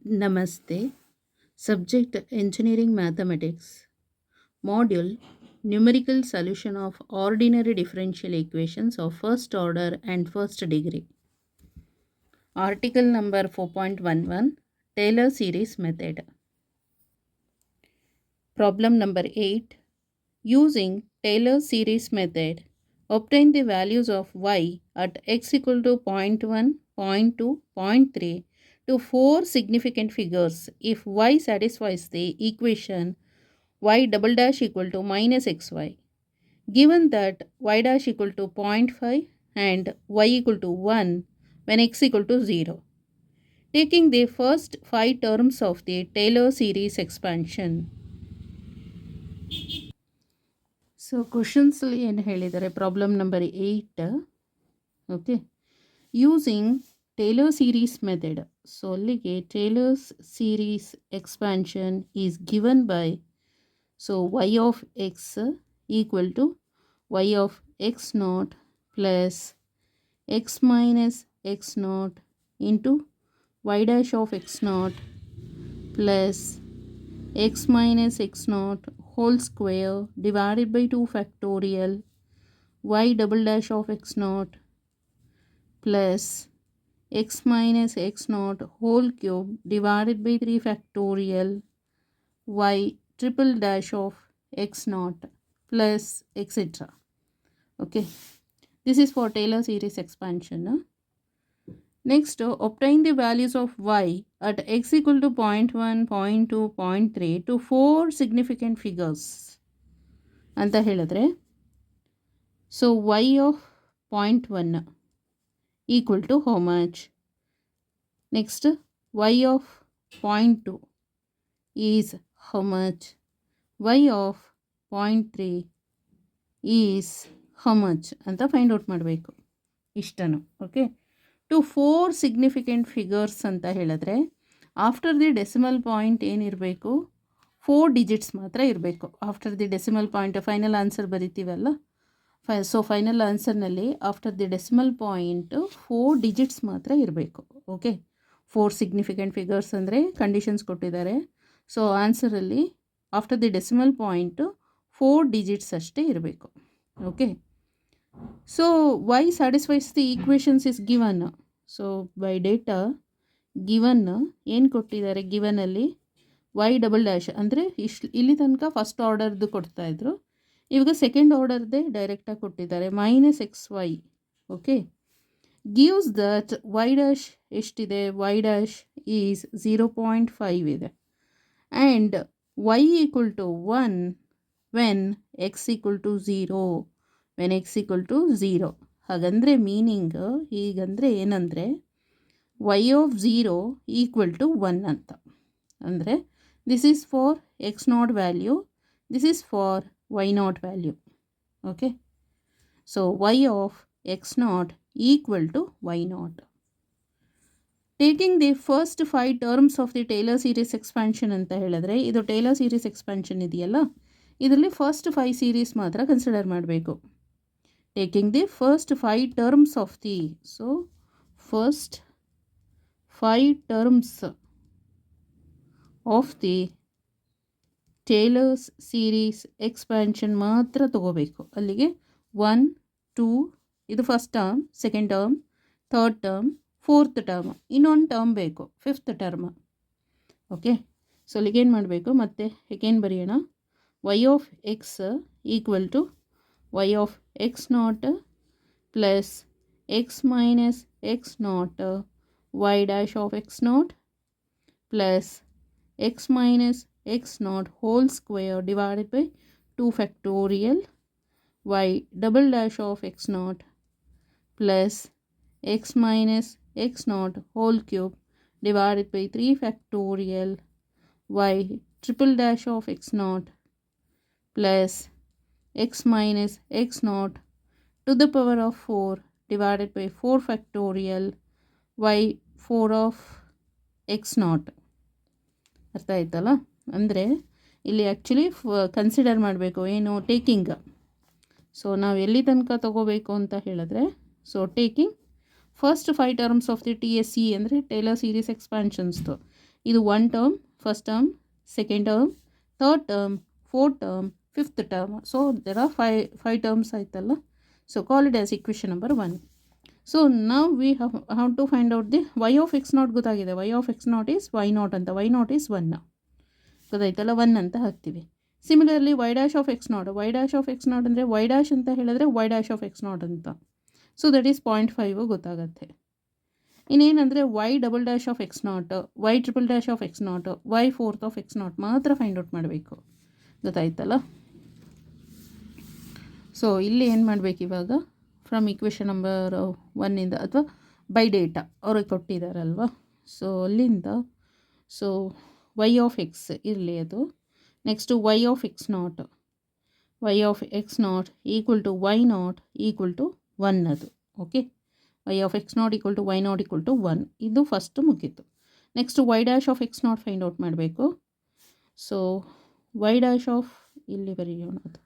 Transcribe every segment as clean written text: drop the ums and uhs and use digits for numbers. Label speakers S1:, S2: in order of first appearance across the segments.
S1: Namaste. Subject Engineering Mathematics. Module Numerical Solution of Ordinary Differential Equations of First Order and First Degree. Article number 4.11 Taylor Series Method. Problem number 8. Using Taylor Series Method, obtain the values of y at x equal to 0.1, 0.2, 0.3 to 4 significant figures if y satisfies the equation y double dash equal to minus xy. Given that y dash equal to 0.5 and y equal to 1 when x equal to 0. Taking the first 5 terms of the Taylor series expansion. So ಕ್ವಶನ್ಸಲ್ಲಿ ಏನು ಹೇಳಿದ್ದಾರೆ, problem number 8. Okay, using Taylor series method. So ಅಲ್ಲಿಗೆ Taylor's series expansion is given by, so y of x equal to y of x not plus x minus x naught into y dash of x not plus x minus x naught whole square divided by 2 factorial y double dash of x naught plus x minus x naught whole cube divided by 3 factorial y triple dash of x naught plus etc. Okay, this is for Taylor series expansion. Next, obtain the values of y at x equal to 0.1, 0.2, 0.3 to 4 significant figures ಅಂತ ಹೇಳಿದ್ರೆ, so y of 0.1 equal to how much? Next, y of 0.2 is how much? y of 0.3 is how much ಅಂತ find out ಮಾಡಬೇಕು. ಇಷ್ಟನು. Okay, to 4 significant figures ಅಂತ ಹೇಳಿದ್ರೆ after the decimal point ಏನಿರಬೇಕು, 4 digits ಮಾತ್ರ ಇರಬೇಕು. After the decimal point final answer ಬರಿತೀವಲ್ಲ, so final ಆನ್ಸರ್ನಲ್ಲಿ after the decimal point 4 digits ಮಾತ್ರ ಇರಬೇಕು. ಓಕೆ, 4 ಸಿಗ್ನಿಫಿಕೆಂಟ್ ಫಿಗರ್ಸ್ ಅಂದರೆ ಕಂಡೀಷನ್ಸ್ ಕೊಟ್ಟಿದ್ದಾರೆ. ಸೊ ಆನ್ಸರಲ್ಲಿ after the decimal point 4 digits ಅಷ್ಟೇ ಇರಬೇಕು. Okay, so y satisfies the equations is given. So by data given ಏನು ಕೊಟ್ಟಿದ್ದಾರೆ, ಗಿವನಲ್ಲಿ ವೈ ಡಬಲ್ ಡ್ಯಾಶ್ ಅಂದರೆ ಇಲ್ಲಿ ತನಕ ಫಸ್ಟ್ ಆರ್ಡರ್ದು ಕೊಡ್ತಾಯಿದ್ರು, ಇವಾಗ ಸೆಕೆಂಡ್ ಆರ್ಡರ್ದೇ ಡೈರೆಕ್ಟಾಗಿ ಕೊಟ್ಟಿದ್ದಾರೆ, minus x y. Okay, gives that y dash ಎಷ್ಟಿದೆ, ವೈ ಡ್ಯಾಶ್ ಈಸ್ 0.5 ಇದೆ and y equal to 1 when x equal to 0, when x equal to 0. ಹಾಗಂದರೆ ಮೀನಿಂಗ್ ಹೀಗಂದರೆ ಏನಂದರೆ ವೈ ಆಫ್ 0 ಈಕ್ವಲ್ ಟು 1 ಅಂತ. ಅಂದರೆ this is for x naught value, this is for y naught value. Okay, so y of x not equal to y naught. Taking the first 5 terms of the Taylor series expansion ಅಂತ ಹೇಳಿದ್ರೆ, ಇದು Taylor series expansion ಇದೆಯಲ್ಲ, ಇದರಲ್ಲಿ first 5 series ಮಾತ್ರ consider ಮಾಡಬೇಕು. Taking the first 5 terms of the, so first 5 terms of the Taylor's series expansion ಮಾತ್ರ ತಗೋಬೇಕು. ಅಲ್ಲಿಗೆ 1, 2 ಇದು first term, second term, third term, fourth term, ಇನ್ನೊಂದು ಟರ್ಮ್ ಬೇಕು, ಫಿಫ್ತ್ ಟರ್ಮ್. ಓಕೆ, ಸೊ ಅಲ್ಲಿಗೆ ಏನು ಮಾಡಬೇಕು, ಮತ್ತೆ ಹೇಗೇನು ಬರೆಯೋಣ, y of x equal to y of x naught plus x minus x naught y dash of x naught plus x minus x naught whole square divided by 2 factorial y double dash of x naught plus x minus x naught whole cube divided by 3 factorial y triple dash of x naught plus x minus x naught to the power of 4 divided by 4 factorial y 4 of x naught. ಅರ್ಥ ಆಯ್ತಲ್ಲ? ಅಂದರೆ ಇಲ್ಲಿ actually consider ಮಾಡಬೇಕು ಏನು, taking. So ನಾವು ಎಲ್ಲಿ ತನಕ ತಗೋಬೇಕು ಅಂತ ಹೇಳಿದ್ರೆ, so taking first 5 terms of the T S C ಅಂದರೆ ಟೇಲರ್ ಸೀರೀಸ್ ಎಕ್ಸ್ಪ್ಯಾನ್ಷನ್ಸ್ದು ಇದು 1 term, first term, second term, third term, fourth term, fifth term. So there are five terms ಆಯ್ತಲ್ಲ. So call it as equation number 1. So ನಾವು we have to find out the y of x naught ಗೊತ್ತಾಗಿದೆ. Y of x not is y naught ಅಂತ. Y naught is 1 ಗೊತ್ತಾಯ್ತಲ್ಲ, 1 ಅಂತ ಹಾಕ್ತೀವಿ. Similarly y dash of x not, y dash of x not ಅಂದರೆ y dash ಅಂತ ಹೇಳಿದ್ರೆ y dash of x naught ಅಂತ. So that is 0.5 ಗೊತ್ತಾಗತ್ತೆ. ಇನ್ನೇನಂದರೆ y double dash of x not, y triple dash of x not, y fourth of x naught ಮಾತ್ರ find out ಮಾಡಬೇಕು. ಗೊತ್ತಾಯ್ತಲ್ಲ. So ಇಲ್ಲಿ ಏನು ಮಾಡಬೇಕು ಇವಾಗ, ಫ್ರಮ್ ಇಕ್ವೇಷನ್ ನಂಬರ್ 1ಇಂದ ಅಥವಾ ಬೈ ಡೇಟಾ ಅವ್ರಿಗೆ ಕೊಟ್ಟಿದ್ದಾರಲ್ವ, ಸೊ ಅಲ್ಲಿಂದ ಸೊ ವೈ ಆಫ್ ಎಕ್ಸ್ ಇರಲಿ ಅದು. Next y of x not, y of x not equal to y not equal to 1 ಅದು. Okay, y of x not equal to y not equal to 1 ಇದು first ಮುಗೀತು. Next y dash of x not find out ಮಾಡಬೇಕು. So y dash of ಇಲ್ಲಿ ಬರೆಯೋಣ ಅದು.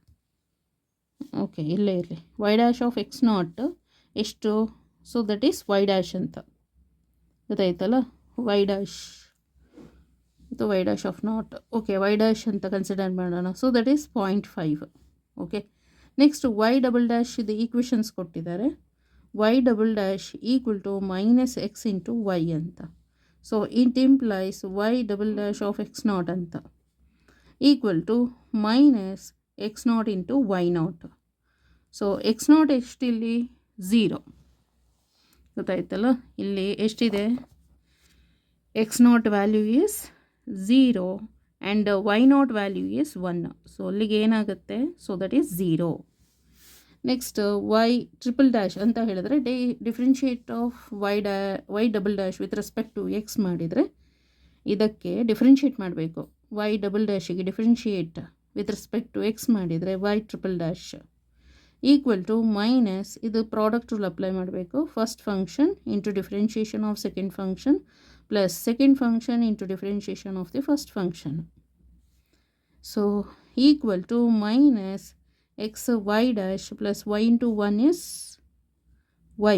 S1: Okay, ಇಲ್ಲೇ ಇರಲಿ. Y dash of x not ಎಷ್ಟು? So that is y dash ಅಂತ ಗೊತ್ತಾಯ್ತಲ್ಲ. ವೈ ಡ್ಯಾಶ್ ಇದು y dash of naught. Okay, y dash ಅಂತ ಕನ್ಸಿಡರ್ ಮಾಡೋಣ. So that is 0.5. Okay, next y double dash ಇದು ಈಕ್ವೇಷನ್ಸ್ ಕೊಟ್ಟಿದ್ದಾರೆ. Y double dash equal to minus x into y ಅಂತ. So it implies y double dash of x naught ಅಂತ equal to minus x naught into y naught. So x naught ಎಷ್ಟಿಲ್ಲಿ? 0 ಗೊತ್ತಾಯ್ತಲ್ಲ. ಇಲ್ಲಿ ಎಷ್ಟಿದೆ? X naught value is 0 and y naught value is 1. So ಅಲ್ಲಿಗೆ ಏನಾಗುತ್ತೆ? So that is 0. Next y triple dash ಅಂತ ಹೇಳಿದ್ರೆ differentiate of y double dash with respect to x ಮಾಡಿದರೆ ಇದಕ್ಕೆ ಡಿಫ್ರೆನ್ಷಿಯೇಟ್ ಮಾಡಬೇಕು. ವೈ ಡಬಲ್ ಡ್ಯಾಶಿಗೆ differentiate with respect to x ಮಾಡಿದರೆ y triple dash equal to minus ಇದು ಪ್ರಾಡಕ್ಟ್ ರೂಲ್ ಅಪ್ಲೈ ಮಾಡಬೇಕು. First function into differentiation of second function plus second function into differentiation of the first function. So equal to minus x y dash plus y into 1 is y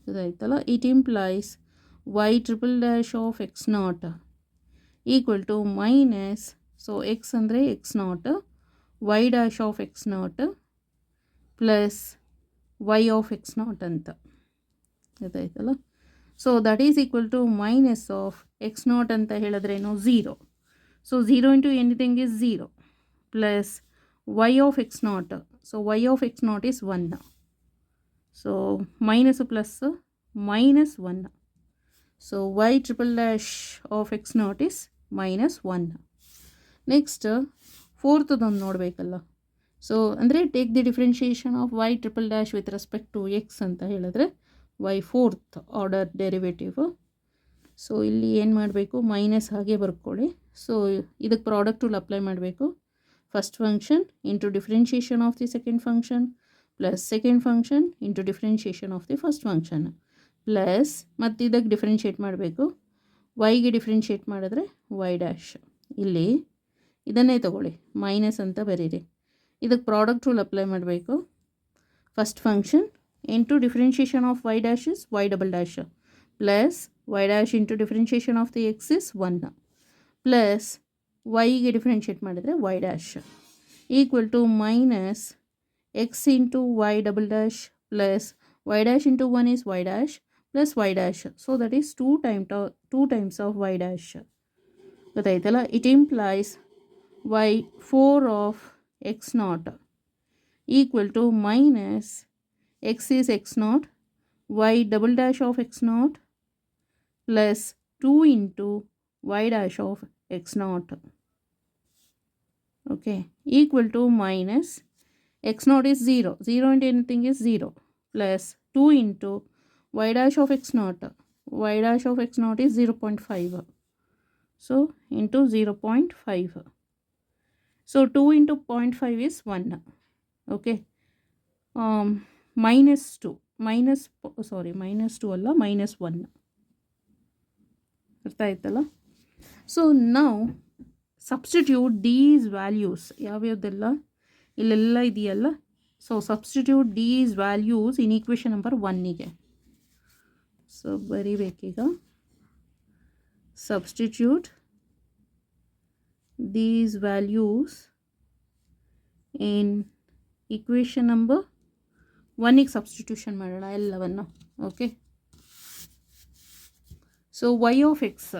S1: ಇದಾಯ್ತಲ್ಲ. It implies y triple dash of x not equal to minus, so x ಅಂದರೆ x not, y dash of x not plus y of x naught ಅಂತ ಗೊತ್ತಾಯ್ತಲ್ಲ. So that is equal to minus of x naught ಅಂತ ಹೇಳಿದ್ರೇನು 0. So 0 into anything is 0 plus y of x naught. So y of x not is 1. So minus plus minus 1. So y triple dash of x not is minus 1. Next ಫೋರ್ತದೊಂದು ನೋಡಬೇಕಲ್ಲ. So ಅಂದರೆ take the differentiation of y triple dash with respect to x ಅಂತ ಹೇಳಿದ್ರೆ y fourth order derivative. So ಇಲ್ಲಿ ಏನು ಮಾಡಬೇಕು? Minus ಹಾಗೆ ಬರ್ಕೊಳ್ಳಿ. ಸೊ ಇದಕ್ಕೆ ಪ್ರಾಡಕ್ಟ್ ರೂಲ್ ಅಪ್ಲೈ ಮಾಡಬೇಕು. First function into differentiation of the second function plus second function into differentiation of the first function plus ಮತ್ತು ಇದಕ್ಕೆ ಡಿಫ್ರೆನ್ಷಿಯೇಟ್ ಮಾಡಬೇಕು. ವೈಗೆ ಡಿಫ್ರೆನ್ಷಿಯೇಟ್ ಮಾಡಿದ್ರೆ ವೈ ಡ್ಯಾಶ್. ಇಲ್ಲಿ ಇದನ್ನೇ ತಗೊಳ್ಳಿ, ಮೈನಸ್ ಅಂತ ಬರೀರಿ. ಇದಕ್ಕೆ ಪ್ರಾಡಕ್ಟ್ ರೂಲ್ ಅಪ್ಲೈ ಮಾಡಬೇಕು. First function into differentiation of y dash is y double dash plus y dash into differentiation of the x is 1 plus ವೈಗೆ ಡಿಫ್ರೆನ್ಷಿಯೇಟ್ ಮಾಡಿದರೆ y dash equal to minus x into y double dash plus y dash into 1 is y dash plus y dash. So that is 2 times of y dash ಗೊತ್ತಾಯ್ತಲ್ಲ. It implies y 4 of x not equal to minus x is x not y double dash of x not plus 2 into y dash of x not. Okay, equal to minus x not is 0 into anything is 0 plus 2 into y dash of x not. Y dash of x not is 0.5. So into 0.5. So 2 into 0.5 is 1. Okay, minus 2 ಅಲ್ಲ -1 ಅರ್ಥ ಆಯ್ತಲ್ಲ. So ನಾವು substitute these values ಯಾವ್ಯಾವುದೆಲ್ಲ ಇಲ್ಲೆಲ್ಲ ಇದೆಯಲ್ಲ. So substitute these values in equation number 1ಗೆ. So ಬರೀಬೇಕೀಗ substitute these values in equation number 1ಗೆ ಸಬ್ಸ್ಟಿಟ್ಯೂಷನ್ ಮಾಡೋಣ ಎಲ್ಲವನ್ನು. Okay, so y of x,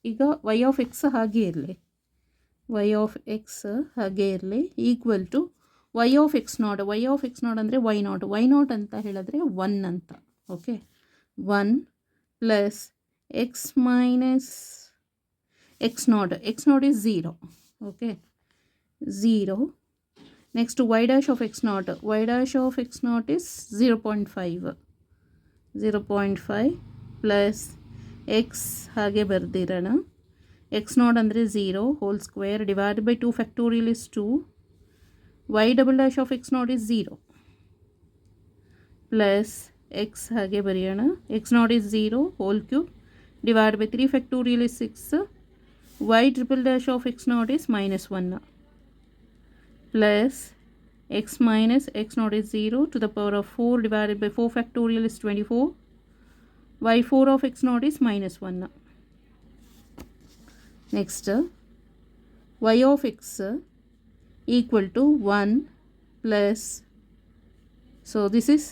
S1: ಈಗ y ಆಫ್ ಎಕ್ಸ್ ಹಾಗೆ ಇರಲಿ, y ಆಫ್ ಎಕ್ಸ್ ಹಾಗೆ ಇರಲಿ equal to y of x not. y of x not ಅಂದರೆ y ನಾಟ್ ಅಂತ ಹೇಳಿದ್ರೆ 1 ಅಂತ. Okay, 1 plus x minus x not is 0. Okay, 0. Next y dash of x naught is 0.5. 0.5 plus x ಹಾಗೆ ಬರ್ದಿರೋಣ. x naught ಅಂದರೆ 0 whole square divided by 2 factorial is 2. y double dash of x naught is 0 plus x ಹಾಗೆ ಬರೆಯೋಣ. x naught is 0 whole cube divided by 3 factorial is 6. y triple dash of x naught is minus 1 plus x minus x naught is 0 to the power of 4 divided by 4 factorial is 24. y 4 of x naught is minus 1. Next, y of x equal to 1 plus, so this is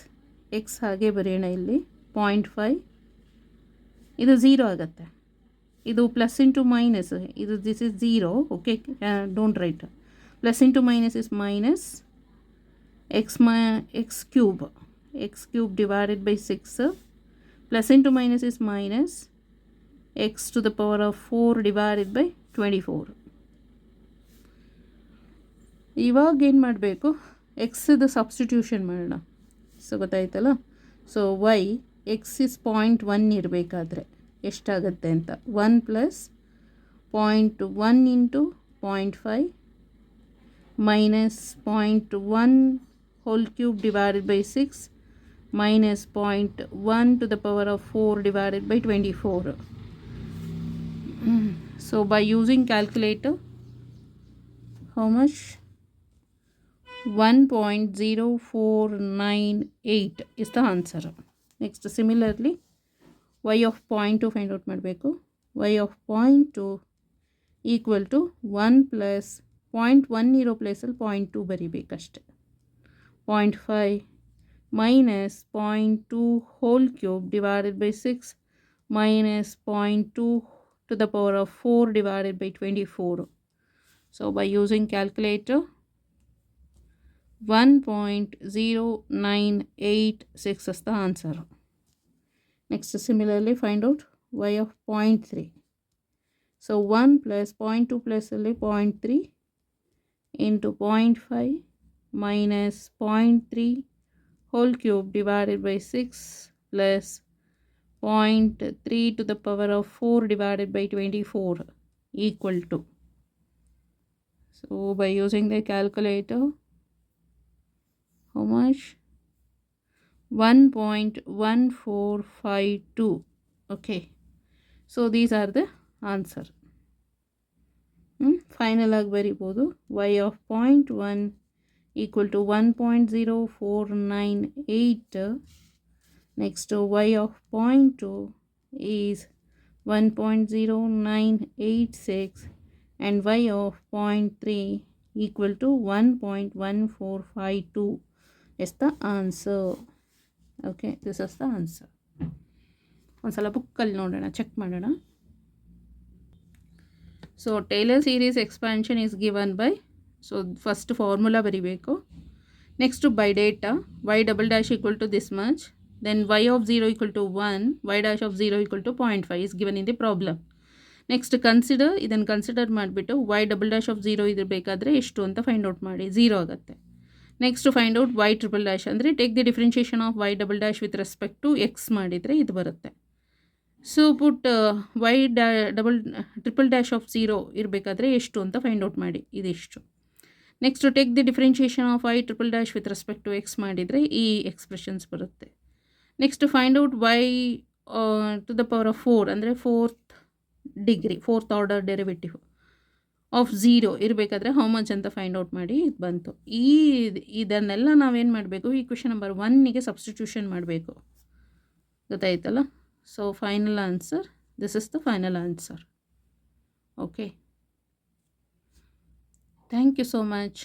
S1: x ಹಾಗೆ ಬರೆಯೋಣ ಇಲ್ಲಿ 0.5, ಇದು 0 ಆಗುತ್ತೆ, ಇದು plus into minus, ಇದು this is 0. Okay, don't right. Plus into minus is minus x cube divided by 6. Plus into minus is minus x to the power of 4 divided by 24. ಇವಾಗ ಏನು ಮಾಡಬೇಕು, ಎಕ್ಸ್ದು ಸಬ್ಸ್ಟಿಟ್ಯೂಷನ್ ಮಾಡೋಣ. ಸೊ ಗೊತ್ತಾಯ್ತಲ್ಲ. So y x is 0.1 ಇರಬೇಕಾದ್ರೆ ಎಷ್ಟಾಗುತ್ತೆ ಅಂತ, 1 plus 0.1 into 0.5 minus 0.1 whole cube divided by 6 minus 0.1 to the power of 4 divided by 24. So by using calculator, how much? 1.0498 is the answer. Next, similarly y of 0.2 find out ಮಾಡಬೇಕು. y of 0.2 equal to 1 plus 0.1 ಇರೋ ಪ್ಲೇಸಲ್ಲಿ 0.2 ಬರಿಬೇಕಷ್ಟೆ. 0.5 minus 0.2 whole cube divided by 6 minus 0.2 to the power of 4 divided by 24. So by using calculator, 1.0986 is the answer. Next, similarly find out y of 0.3. So 1 plus 0.2 plus 0.3 into 0.5 minus 0.3 whole cube divided by 6 plus 0.3 to the power of 4 divided by 24 equal to. So by using the calculator, how much? 1.1452. Okay, so these are the answer. Final ಆಗಿ ಬರಿಬೋದು. y of 0.1 equal to 1.0498. Next, y of 0.2 is 1.0986 and y of 0.3 equal to 1.1452 is the answer. Okay, this is the answer. ಒಂದ್ಸಲ ಬುಕ್ಕಲ್ಲಿ ನೋಡೋಣ, check ಮಾಡೋಣ. So Taylor series expansion is given by, so first formula ಬರಿಬೇಕು. Next by data, y double dash equal to this much, then y of 0 equal to 1, y dash of 0 equal to 0.5 is given in the problem. Next consider, ಇದನ್ನು consider ಮಾಡಿಬಿಟ್ಟು y double dash of 0 ಇರಬೇಕಾದ್ರೆ ಎಷ್ಟು ಅಂತ find out ಮಾಡಿ, 0 ಆಗುತ್ತೆ. Next find out y triple dash ಅಂದರೆ take the differentiation of y double dash with respect to x ಮಾಡಿದರೆ ಇದು ಬರುತ್ತೆ. So put y triple dash of 0 ಇರಬೇಕಾದ್ರೆ ಎಷ್ಟು ಅಂತ ಫೈಂಡ್ ಔಟ್ ಮಾಡಿ, ಇದಿಷ್ಟು. Next take the differentiation of y triple dash with respect to x ಮಾಡಿದರೆ ಈ ಎಕ್ಸ್ಪ್ರೆಷನ್ಸ್ ಬರುತ್ತೆ. Next find out y to the power of 4 ಅಂದರೆ ಫೋರ್ತ್ ಆರ್ಡರ್ ಡೆರಿವೇಟಿವ್ ಆಫ್ 0 ಇರಬೇಕಾದ್ರೆ ಹೌ ಮಚ್ ಅಂತ ಫೈಂಡ್ ಔಟ್ ಮಾಡಿ ಇದು ಬಂತು. ಇದನ್ನೆಲ್ಲ ನಾವೇನು ಮಾಡಬೇಕು, ಈಕ್ವೇಷನ್ ನಂಬರ್ 1ಗೆ ಸಬ್ಸ್ಟಿಟ್ಯೂಷನ್ ಮಾಡಬೇಕು, ಗೊತ್ತಾಯ್ತಲ್ಲ. So final answer this is the final answer. Okay, thank you so much.